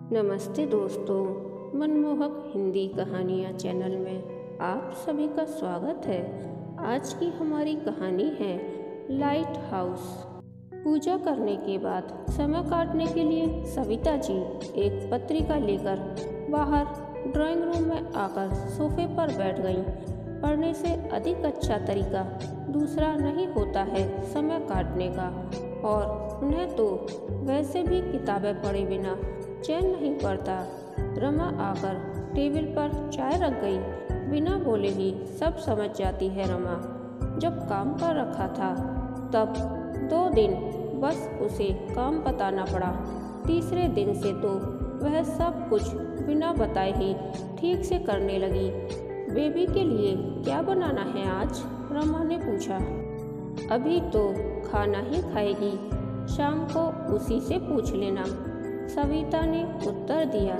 नमस्ते दोस्तों, मनमोहक हिंदी कहानियाँ चैनल में आप सभी का स्वागत है। आज की हमारी कहानी है लाइट हाउस। पूजा करने के बाद समय काटने के लिए सविता जी एक पत्रिका लेकर बाहर ड्राइंग रूम में आकर सोफे पर बैठ गईं। पढ़ने से अधिक अच्छा तरीका दूसरा नहीं होता है समय काटने का, और उन्हें तो वैसे भी किताबें पढ़े बिना चैन नहीं पड़ता। रमा आकर टेबल पर चाय रख गई। बिना बोले ही सब समझ जाती है रमा। जब काम पर रखा था तब 2 दिन बस उसे काम बताना पड़ा। तीसरे दिन से तो वह सब कुछ बिना बताए ही ठीक से करने लगी। बेबी के लिए क्या बनाना है आज? रमा ने पूछा। अभी तो खाना ही खाएगी, शाम को उसी से पूछ लेना, सविता ने उत्तर दिया।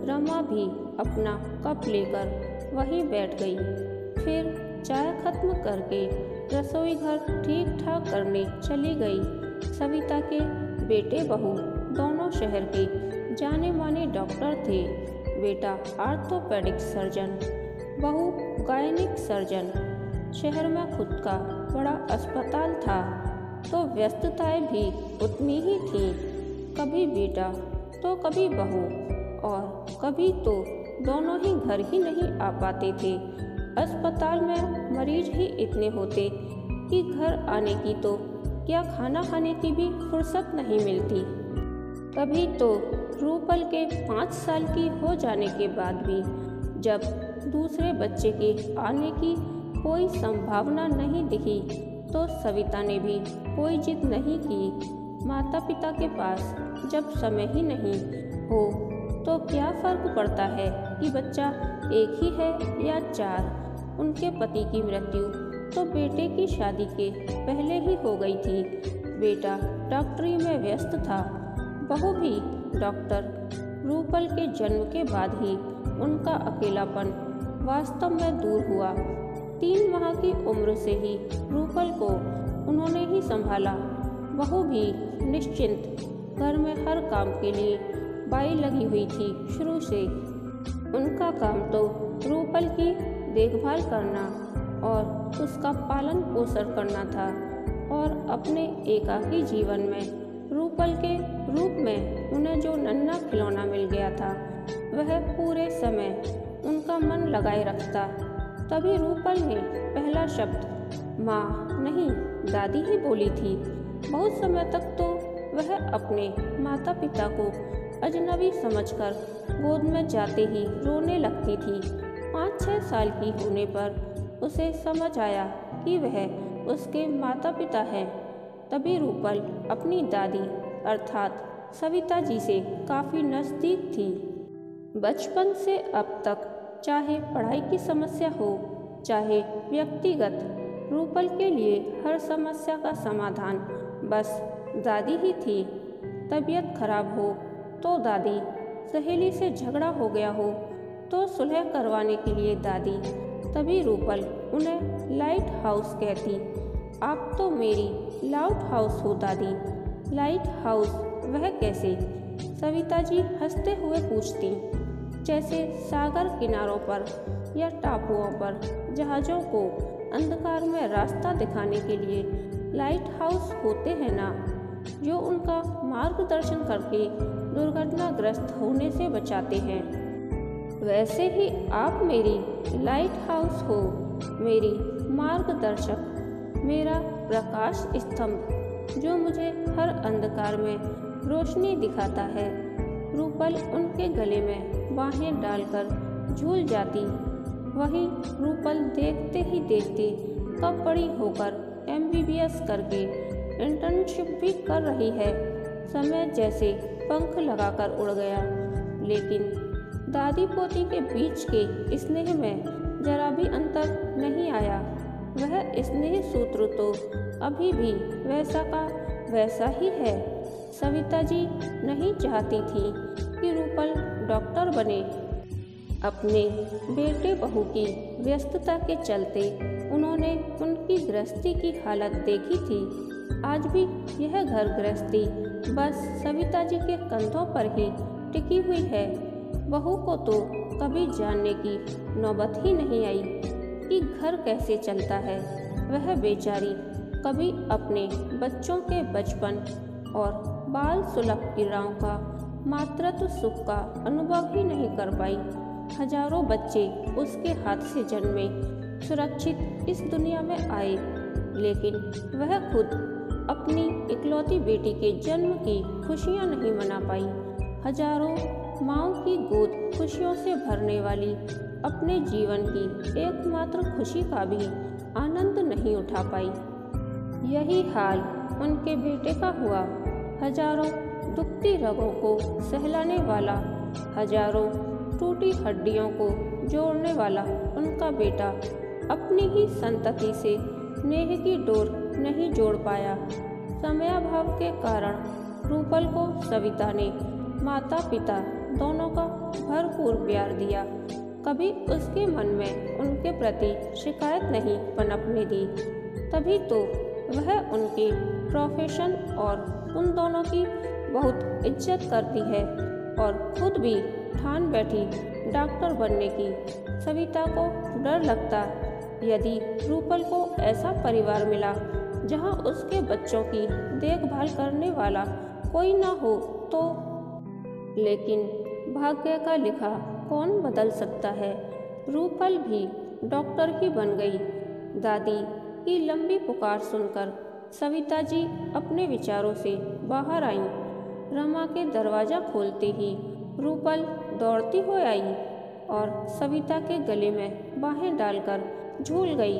रमा भी अपना कप लेकर वहीं बैठ गई। फिर चाय खत्म करके रसोई घर ठीक ठाक करने चली गई। सविता के बेटे बहू दोनों शहर के जाने माने डॉक्टर थे। बेटा आर्थोपेडिक सर्जन, बहू गायनिक सर्जन। शहर में खुद का बड़ा अस्पताल था तो व्यस्तताएं भी उतनी ही थी। कभी बेटा तो कभी बहू, और कभी तो दोनों ही घर ही नहीं आ पाते थे। अस्पताल में मरीज ही इतने होते कि घर आने की तो क्या खाना खाने की भी फुर्सत नहीं मिलती। कभी तो रूपल के 5 साल की हो जाने के बाद भी जब दूसरे बच्चे के आने की कोई संभावना नहीं दिखी तो सविता ने भी कोई जिद नहीं की। माता पिता के पास जब समय ही नहीं हो तो क्या फर्क पड़ता है कि बच्चा एक ही है या 4। उनके पति की मृत्यु तो बेटे की शादी के पहले ही हो गई थी। बेटा डॉक्टरी में व्यस्त था, बहू भी डॉक्टर। रूपल के जन्म के बाद ही उनका अकेलापन वास्तव में दूर हुआ। 3 माह की उम्र से ही रूपल को उन्होंने ही संभाला। बहू भी निश्चिंत घर में हर काम के लिए बाई लगी हुई थी शुरू से। उनका काम तो रूपल की देखभाल करना और उसका पालन पोषण करना था, और अपने एकाकी जीवन में रूपल के रूप में उन्हें जो नन्हा खिलौना मिल गया था वह पूरे समय उनका मन लगाए रखता। तभी रूपल ने पहला शब्द माँ नहीं दादी ही बोली थी। बहुत समय तक तो वह अपने माता पिता को अजनबी समझकर गोद में जाते ही रोने लगती थी। 5-6 साल की होने पर उसे समझ आया कि वह उसके माता पिता हैं। तभी रूपल अपनी दादी अर्थात सविता जी से काफ़ी नज़दीक थी। बचपन से अब तक चाहे पढ़ाई की समस्या हो चाहे व्यक्तिगत, रूपल के लिए हर समस्या का समाधान बस दादी ही थी। तबीयत खराब हो तो दादी, सहेली से झगड़ा हो गया हो तो सुलह करवाने के लिए दादी। तभी रूपल उन्हें लाइट हाउस कहती। आप तो मेरी लाउड हाउस हो दादी। लाइट हाउस वह कैसे? सविता जी हंसते हुए पूछती। जैसे सागर किनारों पर या टापुओं पर जहाज़ों को अंधकार में रास्ता दिखाने के लिए लाइट हाउस होते हैं ना, जो उनका मार्गदर्शन करके दुर्घटनाग्रस्त होने से बचाते हैं। वैसे ही आप मेरी लाइट हाउस हो, मेरी मार्गदर्शक, मेरा प्रकाश स्तंभ जो मुझे हर अंधकार में रोशनी दिखाता है। रूपल उनके गले में बाहें डालकर झूल जाती। वही रूपल देखते ही देखते कब बड़ी होकर MBBS करके इंटर्नशिप भी कर रही है। समय जैसे पंख लगाकर उड़ गया, लेकिन दादी पोती के बीच के स्नेह में जरा भी अंतर नहीं आया। वह स्नेह सूत्र तो अभी भी वैसा का वैसा ही है। सविता जी नहीं चाहती थी कि रूपल डॉक्टर बने। अपने बेटे बहू की व्यस्तता के चलते उन्होंने उनकी गृहस्थी की हालत देखी थी। आज भी यह घर गृहस्थी बस सविता जी के कंधों पर ही टिकी हुई है। बहू को तो कभी जानने की नौबत ही नहीं आई कि घर कैसे चलता है। वह बेचारी कभी अपने बच्चों के बचपन और बाल सुलभ क्रीड़ाओं का मातृत्व सुख का अनुभव ही नहीं कर पाई। हजारों बच्चे उसके हाथ से जन्मे, सुरक्षित इस दुनिया में आए, लेकिन वह खुद अपनी इकलौती बेटी के जन्म की खुशियां नहीं मना पाई। हजारों माँओं की गोद खुशियों से भरने वाली अपने जीवन की एकमात्र खुशी का भी आनंद नहीं उठा पाई। यही हाल उनके बेटे का हुआ। हजारों दुखती रगों को सहलाने वाला, हजारों टूटी हड्डियों को जोड़ने वाला उनका बेटा अपनी ही संतति से नेह की डोर नहीं जोड़ पाया। समयाभाव के कारण रूपल को सविता ने माता पिता दोनों का भरपूर प्यार दिया। कभी उसके मन में उनके प्रति शिकायत नहीं पनपने दी। तभी तो वह उनके प्रोफेशन और उन दोनों की बहुत इज्जत करती है और खुद भी ठान बैठी डॉक्टर बनने की। सविता को डर लगता यदि रूपल को ऐसा परिवार मिला जहां उसके बच्चों की देखभाल करने वाला कोई ना हो तो। लेकिन भाग्य का लिखा कौन बदल सकता है। रूपल भी डॉक्टर ही बन गई। दादी की लंबी पुकार सुनकर सविता जी अपने विचारों से बाहर आईं। रमा के दरवाज़ा खोलते ही रूपल दौड़ती हुई आई और सविता के गले में बाहें डालकर झूल गई।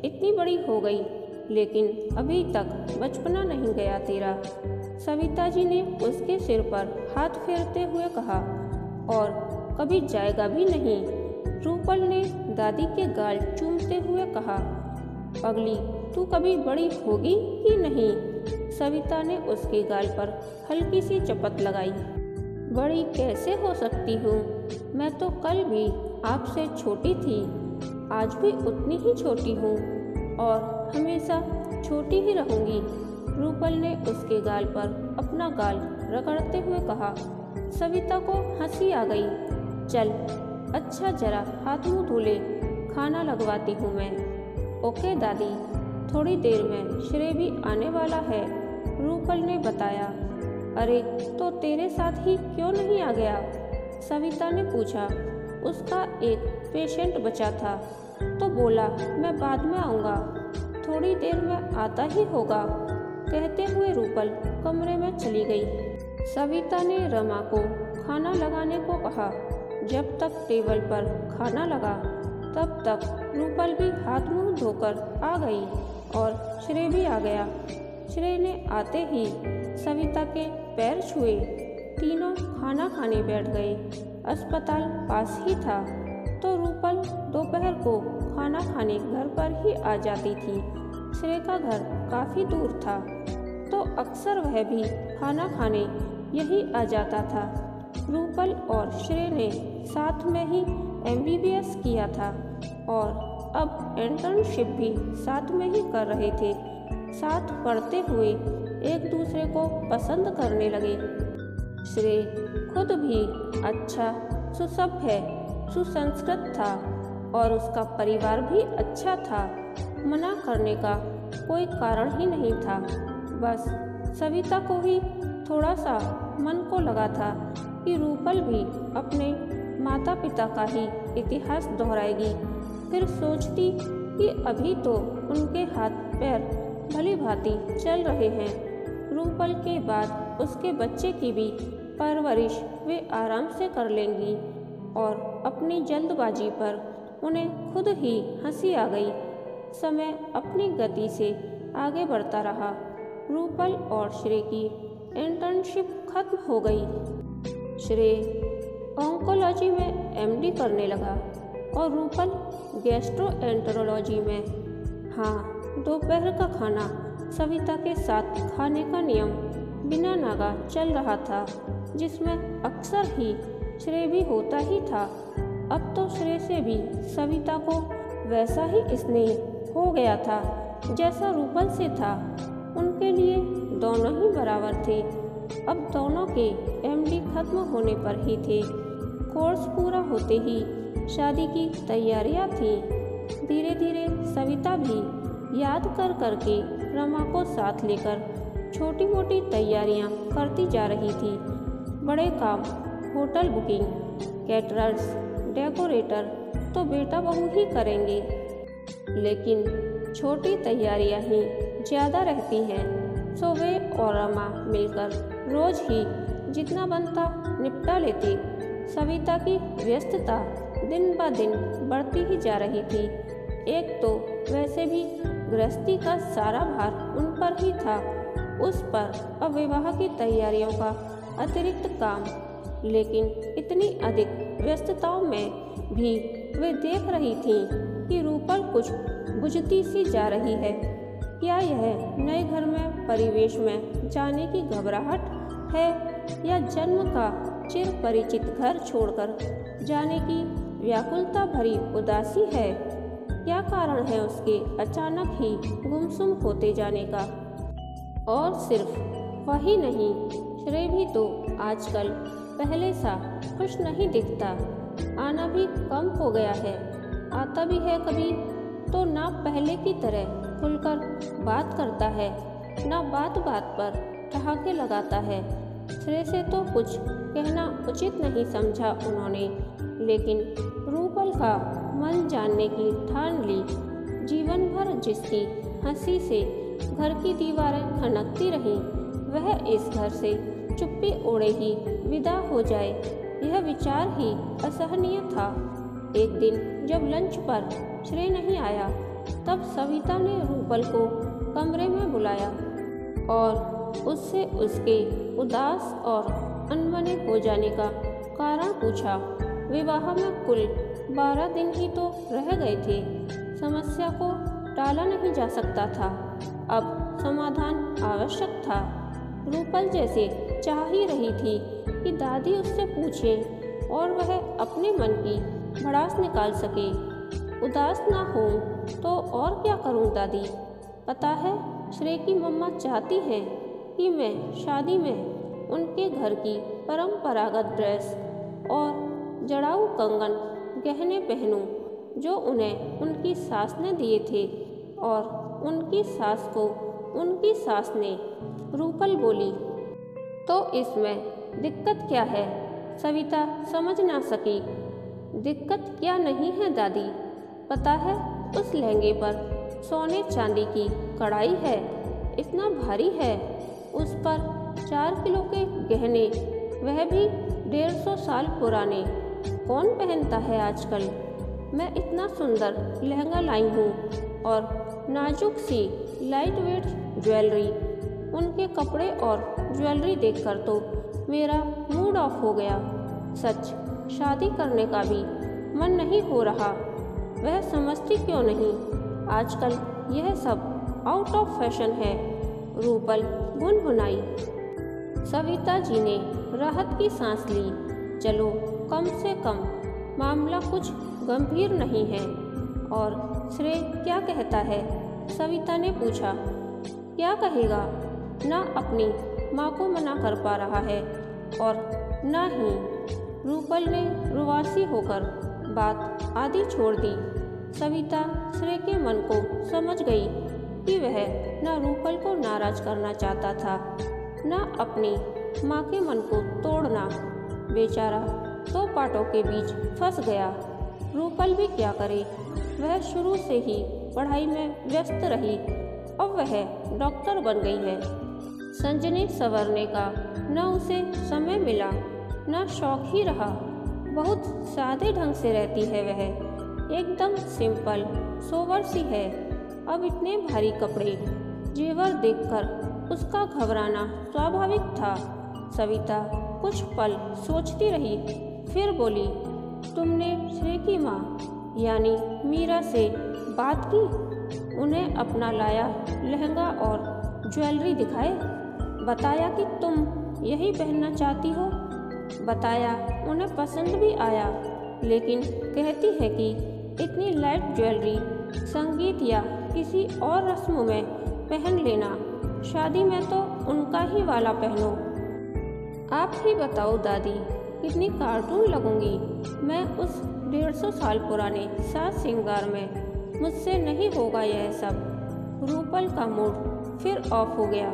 इतनी बड़ी हो गई लेकिन अभी तक बचपना नहीं गया तेरा। सविता जी ने उसके सिर पर हाथ फेरते हुए कहा, और कभी जाएगा भी नहीं। रूपल ने दादी के गाल चूमते हुए कहा, पगली तू कभी बड़ी होगी कि नहीं। सविता ने उसके गाल पर हल्की सी चपत लगाई। बड़ी कैसे हो सकती हूँ, मैं तो कल भी आपसे छोटी थी, आज भी उतनी ही छोटी हूँ और हमेशा छोटी ही रहूँगी। रूपल ने उसके गाल पर अपना गाल रगड़ते हुए कहा। सविता को हंसी आ गई। चल अच्छा जरा हाथ मुँह धो ले, खाना लगवाती हूँ मैं। ओके दादी, थोड़ी देर में श्रेय भी आने वाला है, रूपल ने बताया। अरे तो तेरे साथ ही क्यों नहीं आ गया, सविता ने पूछा। उसका एक पेशेंट बचा था तो बोला मैं बाद में आऊँगा, थोड़ी देर में आता ही होगा, कहते हुए रूपल कमरे में चली गई। सविता ने रमा को खाना लगाने को कहा। जब तक टेबल पर खाना लगा तब तक रूपल भी हाथ मुंह धोकर आ गई और श्रेय भी आ गया। श्रेय ने आते ही सविता के पैर छुए। तीनों खाना खाने बैठ गए। अस्पताल पास ही था तो रूपल दोपहर को खाना खाने घर पर ही आ जाती थी। श्रेय का घर काफ़ी दूर था तो अक्सर वह भी खाना खाने यही आ जाता था। रूपल और श्रेय ने साथ में ही MBBS किया था और अब इंटर्नशिप भी साथ में ही कर रहे थे। साथ पढ़ते हुए एक दूसरे को पसंद करने लगे। श्रेय खुद भी अच्छा सुसभ्य सुसंस्कृत था और उसका परिवार भी अच्छा था। मना करने का कोई कारण ही नहीं था। बस सविता को ही थोड़ा सा मन को लगा था कि रूपल भी अपने माता पिता का ही इतिहास दोहराएगी। फिर सोचती कि अभी तो उनके हाथ पैर भली भांति चल रहे हैं। रूपल के बाद उसके बच्चे की भी परवरिश वे आराम से कर लेंगी और अपनी जल्दबाजी पर उन्हें खुद ही हंसी आ गई। समय अपनी गति से आगे बढ़ता रहा। रूपल और श्रेय की इंटर्नशिप खत्म हो गई। श्रेय ऑन्कोलॉजी में MD करने लगा और रूपल गैस्ट्रोएंटरोलॉजी में। हाँ, दोपहर का खाना सविता के साथ खाने का नियम बिना नागा चल रहा था, जिसमें अक्सर ही श्रेय भी होता ही था। अब तो श्रेय से भी सविता को वैसा ही स्नेह हो गया था जैसा रूपल से था। उनके लिए दोनों ही बराबर थे। अब दोनों के एमडी खत्म होने पर ही थे। कोर्स पूरा होते ही शादी की तैयारियां थीं। धीरे धीरे सविता भी याद कर करके रमा को साथ लेकर छोटी मोटी तैयारियां करती जा रही थी। बड़े काम, होटल बुकिंग, कैटरर्स, डेकोरेटर तो बेटा बहू ही करेंगे, लेकिन छोटी तैयारियां ही ज़्यादा रहती हैं। सो वे और रमा मिलकर रोज ही जितना बनता निपटा लेती। सविता की व्यस्तता दिन ब दिन बढ़ती ही जा रही थी। एक तो वैसे भी गृहस्थी का सारा भार उन पर ही था, उस पर अब विवाह की तैयारियों का अतिरिक्त काम। लेकिन इतनी अधिक व्यस्तताओं में भी वे देख रही थीं कि रूपल कुछ बुझती सी जा रही है। क्या यह नए घर में परिवेश में जाने की घबराहट है या जन्म का चिर परिचित घर छोड़कर जाने की व्याकुलता भरी उदासी है? क्या कारण है उसके अचानक ही गुमसुम होते जाने का? और सिर्फ वही नहीं, श्रेय भी तो आजकल पहले सा खुश नहीं दिखता। आना भी कम हो गया है। आता भी है कभी तो ना पहले की तरह खुलकर बात करता है, ना बात बात पर ठहाके लगाता है। श्रेय से तो कुछ कहना उचित नहीं समझा उन्होंने, लेकिन रूपल का मन जानने की ठान ली। जीवन भर जिसकी हंसी से घर की दीवारें खनकती रहीं, वह इस घर से चुप्पी ओढ़े ही विदा हो जाए, यह विचार ही असहनीय था। एक दिन जब लंच पर श्रेय नहीं आया, तब सविता ने रूपल को कमरे में बुलाया और उससे उसके उदास और अनबने हो जाने का कारण पूछा। विवाह में कुल 12 दिन ही तो रह गए थे। समस्या को टाला नहीं जा सकता था, अब समाधान आवश्यक था। रूपल जैसे चाह ही रही थी कि दादी उससे पूछे और वह अपने मन की भड़ास निकाल सके। उदास ना हो तो और क्या करूं दादी? पता है, श्रेय की मम्मा चाहती है कि मैं शादी में उनके घर की परंपरागत ड्रेस और जड़ाऊ कंगन गहने पहनूं, जो उन्हें उनकी सास ने दिए थे और उनकी सास को उनकी सास ने। रूपल बोली, तो इसमें दिक्कत क्या है? सविता समझ ना सकी। दिक्कत क्या नहीं है दादी, पता है उस लहंगे पर सोने चांदी की कढ़ाई है, इतना भारी है। उस पर 4 किलो के गहने, वह भी 150 साल पुराने। कौन पहनता है आजकल? मैं इतना सुंदर लहंगा लाई हूँ और नाजुक सी लाइट वेट ज्वेलरी। उनके कपड़े और ज्वेलरी देखकर तो मेरा मूड ऑफ हो गया। सच, शादी करने का भी मन नहीं हो रहा। वह समझती क्यों नहीं, आजकल यह सब आउट ऑफ फैशन है। रूपल गुनगुनाई। सविता जी ने राहत की सांस ली। चलो, कम से कम मामला कुछ गंभीर नहीं है। और श्रेय क्या कहता है? सविता ने पूछा। क्या कहेगा? ना अपनी माँ को मना कर पा रहा है और ना ही। रूपल ने रुआसी होकर बात आधी छोड़ दी। सविता श्रेय के मन को समझ गई कि वह न रूपल को नाराज करना चाहता था, न अपनी माँ के मन को तोड़ना। बेचारा 2 पाटों के बीच फंस गया। रूपल भी क्या करे, वह शुरू से ही पढ़ाई में व्यस्त रही। अब वह डॉक्टर बन गई है। संजने संवरने का न उसे समय मिला, न शौक ही रहा। बहुत सादे ढंग से रहती है वह, एकदम सिंपल सोबर सी है। अब इतने भारी कपड़े जेवर देखकर उसका घबराना स्वाभाविक था। सविता कुछ पल सोचती रही, फिर बोली, तुमने श्रेय की माँ यानी मीरा से बात की? उन्हें अपना लाया लहंगा और ज्वेलरी दिखाए? बताया कि तुम यही पहनना चाहती हो? बताया उन्हें पसंद भी आया, लेकिन कहती है कि इतनी लाइट ज्वेलरी संगीत या किसी और रस्म में पहन लेना, शादी में तो उनका ही वाला पहनो। आप ही बताओ दादी, कितनी कार्टून लगूंगी मैं उस 150 साल पुराने साज श्रृंगार में। मुझसे नहीं होगा यह सब। रूपल का मूड फिर ऑफ हो गया।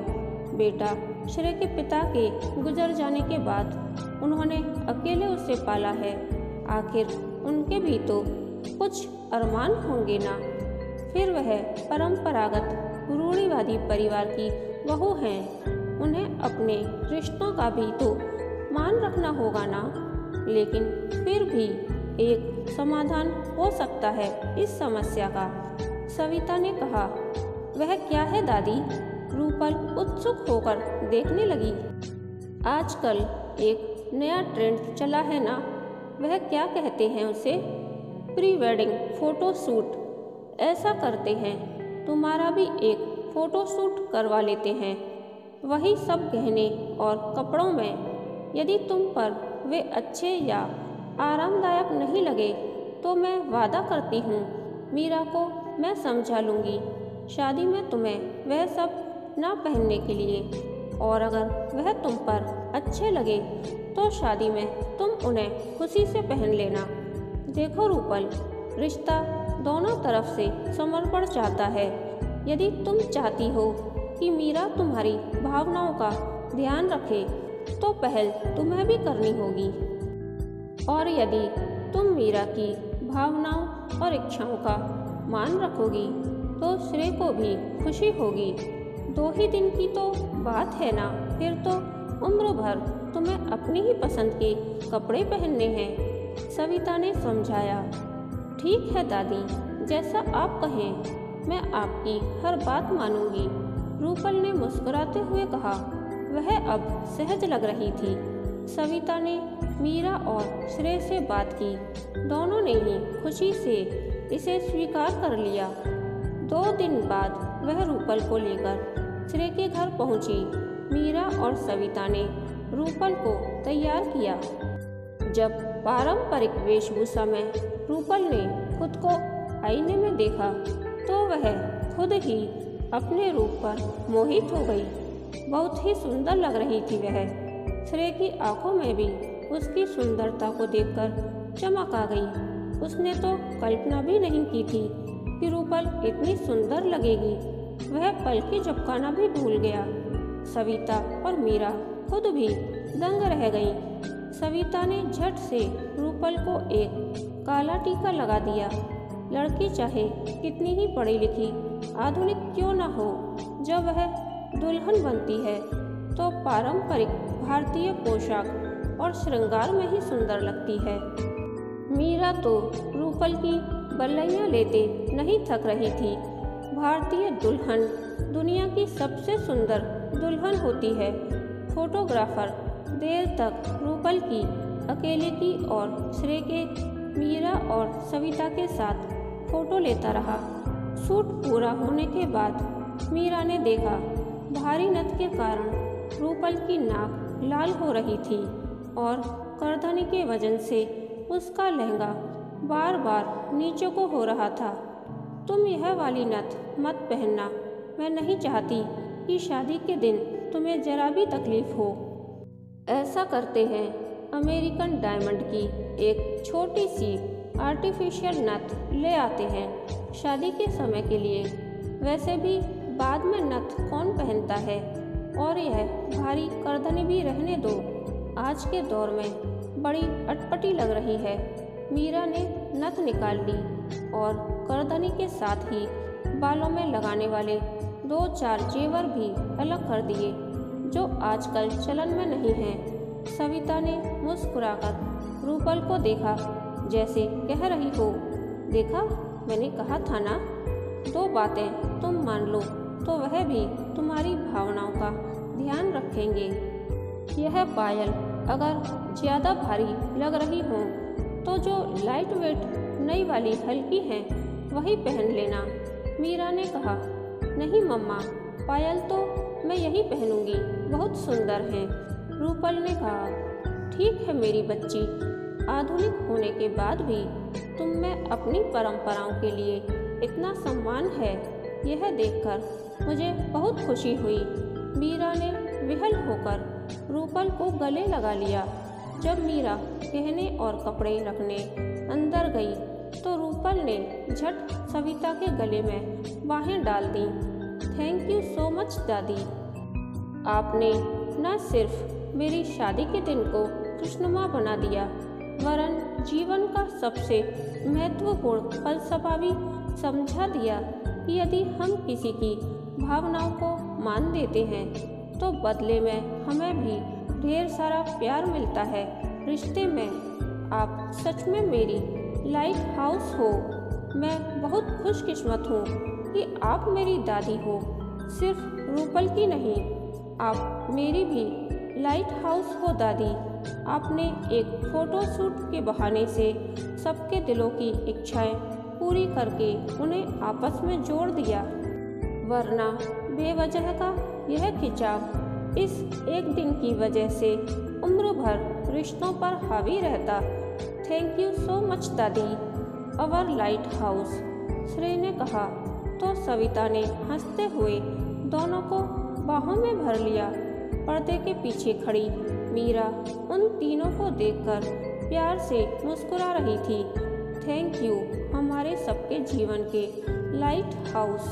बेटा, श्रेय के पिता के गुजर जाने के बाद उन्होंने अकेले उसे पाला है। आखिर उनके भी तो कुछ अरमान होंगे ना। फिर वह परंपरागत रूढ़िवादी परिवार की बहू हैं। उन्हें अपने रिश्तों का भी तो मान रखना होगा ना। लेकिन फिर भी एक समाधान हो सकता है इस समस्या का, सविता ने कहा। वह क्या है दादी? रूपल उत्सुक होकर देखने लगी। आजकल एक नया ट्रेंड चला है ना, वह क्या कहते हैं उसे? Pre wedding photo shoot. ऐसा करते हैं, तुम्हारा भी एक फोटो शूट करवा लेते हैं। वही सब गहने और कपड़ों में। यदि तुम पर वे अच्छे या आरामदायक नहीं लगे तो मैं वादा करती हूँ मीरा को मैं समझा लूँगी शादी में तुम्हें वह सब ना पहनने के लिए। और अगर वह तुम पर अच्छे लगे तो शादी में तुम उन्हें खुशी से पहन लेना। देखो रूपल, रिश्ता दोनों तरफ से समर्पण चाहता है। यदि तुम चाहती हो कि मीरा तुम्हारी भावनाओं का ध्यान रखे तो पहल तुम्हें भी करनी होगी। और यदि तुम मीरा की भावनाओं और इच्छाओं का मान रखोगी तो श्रेय को भी खुशी होगी। 2 ही दिन की तो बात है ना, फिर तो उम्र भर तुम्हें अपनी ही पसंद के कपड़े पहनने हैं, सविता ने समझाया। ठीक है दादी, जैसा आप कहें मैं आपकी हर बात मानूंगी, रूपल ने मुस्कुराते हुए कहा। वह अब सहज लग रही थी। सविता ने मीरा और श्रेय से बात की। दोनों ने ही खुशी से इसे स्वीकार कर लिया। 2 दिन बाद वह रूपल को लेकर श्रेय के घर पहुंची। मीरा और सविता ने रूपल को तैयार किया। जब पारंपरिक वेशभूषा में रूपल ने खुद को आईने में देखा तो वह खुद ही अपने रूप पर मोहित हो गई। बहुत ही सुंदर लग रही थी वह। श्रेय की आंखों में भी उसकी सुंदरता को देखकर चमक आ गई। उसने तो कल्पना भी नहीं की थी कि रूपल इतनी सुंदर लगेगी। वह पलकें झपकाना भी भूल गया। सविता और मीरा खुद भी दंग रह गईं। सविता ने झट से रूपल को एक काला टीका लगा दिया। लड़की चाहे कितनी ही पढ़ी लिखी आधुनिक क्यों न हो, जब वह दुल्हन बनती है तो पारंपरिक भारतीय पोशाक और श्रृंगार में ही सुंदर लगती है। मीरा तो रूपल की बल्लैयाँ लेते नहीं थक रही थी। भारतीय दुल्हन दुनिया की सबसे सुंदर दुल्हन होती है। फोटोग्राफर देर तक रूपल की अकेले की और श्रेय के, मीरा और सविता के साथ फोटो लेता रहा। शूट पूरा होने के बाद मीरा ने देखा भारी नथ के कारण रूपल की नाक लाल हो रही थी और करधनी के वजन से उसका लहंगा बार बार नीचे को हो रहा था। तुम यह वाली नथ मत पहनना, मैं नहीं चाहती कि शादी के दिन तुम्हें जरा भी तकलीफ हो। ऐसा करते हैं, अमेरिकन डायमंड की एक छोटी सी आर्टिफिशियल नथ ले आते हैं शादी के समय के लिए। वैसे भी बाद में नथ कौन पहनता है, और यह भारी करधनी भी रहने दो, आज के दौर में बड़ी अटपटी लग रही है। मीरा ने नथ निकाल ली और करधनी के साथ ही बालों में लगाने वाले 2-4 जेवर भी अलग कर दिए जो आजकल चलन में नहीं हैं। सविता ने मुस्कुराकर रूपल को देखा, जैसे कह रही हो, देखा मैंने कहा था ना। 2 बातें तुम मान लो तो वह भी तुम्हारी भावनाओं का ध्यान रखेंगे। यह पायल अगर ज़्यादा भारी लग रही हो तो जो लाइट वेट नई वाली हल्की हैं वही पहन लेना, मीरा ने कहा। नहीं मम्मा, पायल तो मैं यही पहनूंगी, बहुत सुंदर है, रूपल ने कहा। ठीक है मेरी बच्ची, आधुनिक होने के बाद भी तुम में अपनी परंपराओं के लिए इतना सम्मान है, यह देखकर मुझे बहुत खुशी हुई। मीरा ने विहल होकर रूपल को गले लगा लिया। जब मीरा गहने और कपड़े रखने अंदर गई तो रूपल ने झट सविता के गले में बाहें डाल दी। थैंक यू सो मच दादी, आपने न सिर्फ मेरी शादी के दिन को खुशनुमा बना दिया वरन जीवन का सबसे महत्वपूर्ण फलसफा भी समझा दिया कि यदि हम किसी की भावनाओं को मान देते हैं तो बदले में हमें भी ढेर सारा प्यार मिलता है। रिश्ते में आप सच में मेरी लाइट हाउस हो। मैं बहुत खुशकिस्मत हूँ कि आप मेरी दादी हो। सिर्फ रूपल की नहीं, आप मेरी भी लाइट हाउस हो दादी। आपने एक फोटो शूट के बहाने से सबके दिलों की इच्छाएं पूरी करके उन्हें आपस में जोड़ दिया, वरना बेवजह का यह खिंचाव इस एक दिन की वजह से उम्र भर रिश्तों पर हावी रहता। थैंक यू सो मच दादी, अवर लाइट हाउस, श्रेय ने कहा तो सविता ने हंसते हुए दोनों को बाहों में भर लिया। पर्दे के पीछे खड़ी मीरा उन तीनों को देखकर प्यार से मुस्कुरा रही थी। थैंक यू हमारे सबके जीवन के लाइट हाउस।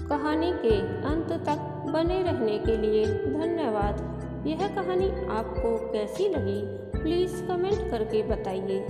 कहानी के अंत तक बने रहने के लिए धन्यवाद। यह कहानी आपको कैसी लगी प्लीज़ कमेंट करके बताइए।